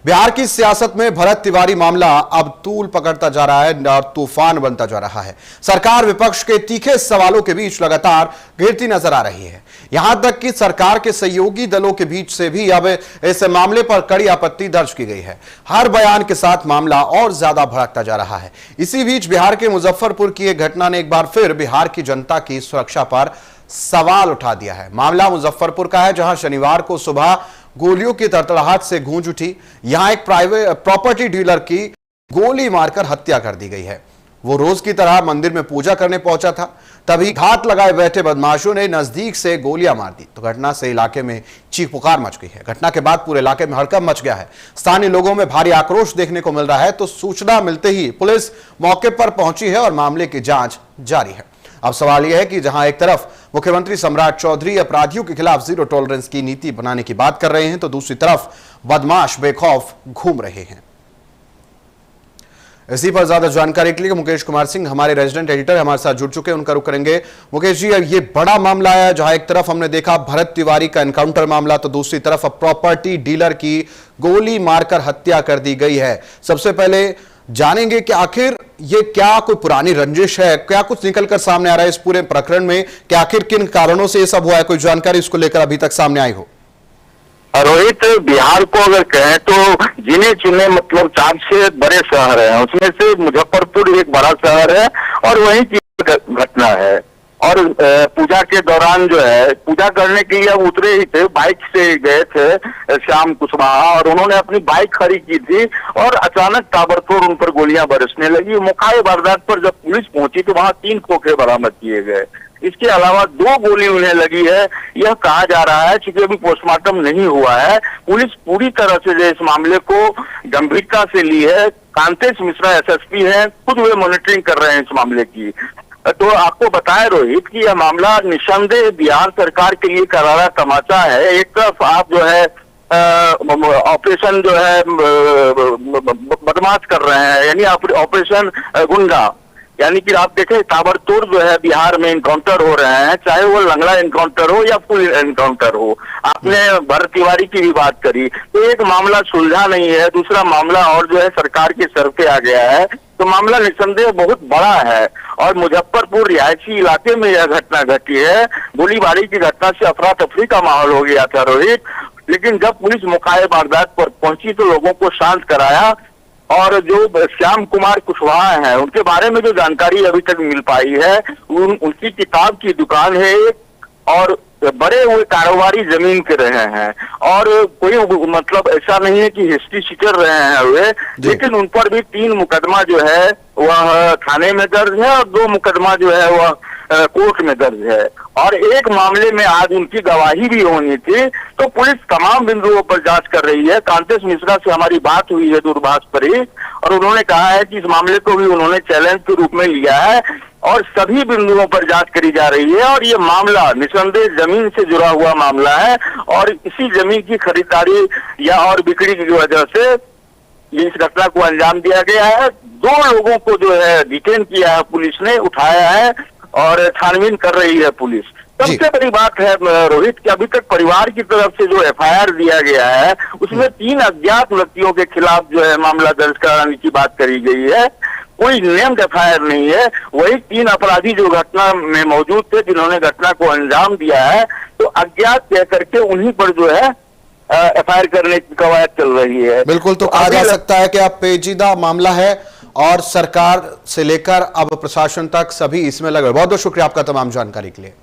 बिहार की सियासत में भरत तिवारी मामला अब तूल पकड़ता जा रहा है और तूफान बनता जा रहा है। सरकार विपक्ष के तीखे सवालों के बीच लगातार गिरती नजर आ रही है। यहां तक कि सरकार के सहयोगी दलों के बीच से भी अब इस मामले पर कड़ी आपत्ति दर्ज की गई है। हर बयान के साथ मामला और ज्यादा भड़कता जा रहा है। इसी बीच बिहार के मुजफ्फरपुर की एक घटना ने एक बार फिर बिहार की जनता की सुरक्षा पर सवाल उठा दिया है। मामला मुजफ्फरपुर का है, जहां शनिवार को सुबह गोलियों की तड़तड़ाहट से गूंज उठी। यहां एक प्राइवेट प्रॉपर्टी डीलर की गोली मारकर हत्या कर दी गई है। वो रोज की तरह मंदिर में पूजा करने पहुंचा था, तभी घात लगाए बैठे बदमाशों ने नजदीक से गोलियां मार दी। तो घटना से इलाके में चीख पुकार मच गई है। घटना के बाद पूरे इलाके में हड़कंप मच गया है। स्थानीय लोगों में भारी आक्रोश देखने को मिल रहा है। तो सूचना मिलते ही पुलिस मौके पर पहुंची है और मामले की जांच जारी है। अब सवाल यह है कि जहां एक तरफ मुख्यमंत्री सम्राट चौधरी अपराधियों के खिलाफ जीरो टॉलरेंस की नीति बनाने की बात कर रहे हैं, तो दूसरी तरफ बदमाश बेखौफ घूम रहे हैं। इसी पर ज्यादा जानकारी के लिए मुकेश कुमार सिंह हमारे रेजिडेंट एडिटर हमारे साथ जुड़ चुके हैं, उनका रुख करेंगे। मुकेश जी, ये बड़ा मामला है, जहां एक तरफ हमने देखा भरत तिवारी का एनकाउंटर मामला, तो दूसरी तरफ अब प्रॉपर्टी डीलर की गोली मारकर हत्या कर दी गई है। सबसे पहले जानेंगे कि आखिर ये क्या कोई पुरानी रंजिश है, क्या कुछ निकलकर सामने आ रहा है इस पूरे प्रकरण में, कि आखिर किन कारणों से ये सब हुआ है? कोई जानकारी इसको लेकर अभी तक सामने आई हो? रोहित, बिहार को अगर कहें तो गिने चुने मतलब 4 से बड़े शहर हैं, उसमें से मुजफ्फरपुर एक बड़ा शहर है और वहीं की घटना है। और पूजा के दौरान जो है, पूजा करने के लिए उतरे ही थे, बाइक से गए थे श्याम कुशवाहा, और उन्होंने अपनी बाइक खड़ी की थी और अचानक ताबड़तोड़ उन पर गोलियां बरसने लगी। मौके वारदात पर जब पुलिस पहुंची तो वहां 3 खोखे बरामद किए गए। इसके अलावा 2 गोली उन्हें लगी है। यह कहा जा रहा है, चूंकि अभी पोस्टमार्टम नहीं हुआ है, पुलिस पूरी तरह से इस मामले को गंभीरता से ली है। कांतेश मिश्रा एसएसपी हैं, खुद वे मॉनिटरिंग कर रहे हैं इस मामले की। तो आपको बताएं रोहित कि यह मामला निस्संदेह बिहार सरकार के लिए करारा तमाचा है। एक तरफ आप जो है ऑपरेशन जो है बदमाश कर रहे हैं, यानी ऑपरेशन गुंडा, यानी कि आप देखें ताबड़तोड़ जो है बिहार में एनकाउंटर हो रहे हैं, चाहे वो लंगड़ा एनकाउंटर हो या फुल एनकाउंटर हो। आपने भरत तिवारी की भी बात करी, तो एक मामला सुलझा नहीं है, दूसरा मामला और जो है सरकार के सर पे आ गया है। तो मामला निस्संदेह बहुत बड़ा है और मुजफ्फरपुर रिहायशी इलाके में यह घटना घटी है। गोलीबारी की घटना से अफरा तफरी का माहौल हो गया था रोहित, लेकिन जब पुलिस मौके वारदात पर पहुंची तो लोगों को शांत कराया। और जो श्याम कुमार कुशवाहा हैं, उनके बारे में जो जानकारी अभी तक मिल पाई है, उनकी किताब की दुकान है और बड़े हुए कारोबारी जमीन के रहे हैं और कोई मतलब ऐसा नहीं है कि हिस्ट्री शीटर रहे हैं वे, लेकिन उन पर भी 3 मुकदमा जो है वह थाने में दर्ज है और 2 मुकदमा जो है वह कोर्ट में दर्ज है। और एक मामले में आज उनकी गवाही भी होनी थी। तो पुलिस तमाम बिंदुओं पर जांच कर रही है। कांतेश मिश्रा से हमारी बात हुई है दूरभाष पर ही, और उन्होंने कहा है कि इस मामले को भी उन्होंने चैलेंज के रूप में लिया है और सभी बिंदुओं पर जांच करी जा रही है। और ये मामला निस्संदेह जमीन से जुड़ा हुआ मामला है और इसी जमीन की खरीदारी या और बिक्री की वजह से इस घटना को अंजाम दिया गया है। 2 लोगों को जो है डिटेन किया है पुलिस ने, उठाया है और छानबीन कर रही है पुलिस। सबसे बड़ी बात है रोहित कि अभी तक परिवार की तरफ से जो एफआईआर दिया गया है उसमें 3 अज्ञात व्यक्तियों के खिलाफ जो है मामला दर्ज कराने की बात करी गई है। कोई नेम्ड एफआईआर नहीं है। वही 3 अपराधी जो घटना में मौजूद थे, जिन्होंने घटना को अंजाम दिया है, तो अज्ञात कह करके उन्हीं पर जो है एफआईआर करने की कवायद चल रही है। बिल्कुल, तो कहा जा सकता है कि अब पेचीदा मामला है और सरकार से लेकर अब प्रशासन तक सभी इसमें लगे। बहुत बहुत शुक्रिया आपका तमाम जानकारी के लिए।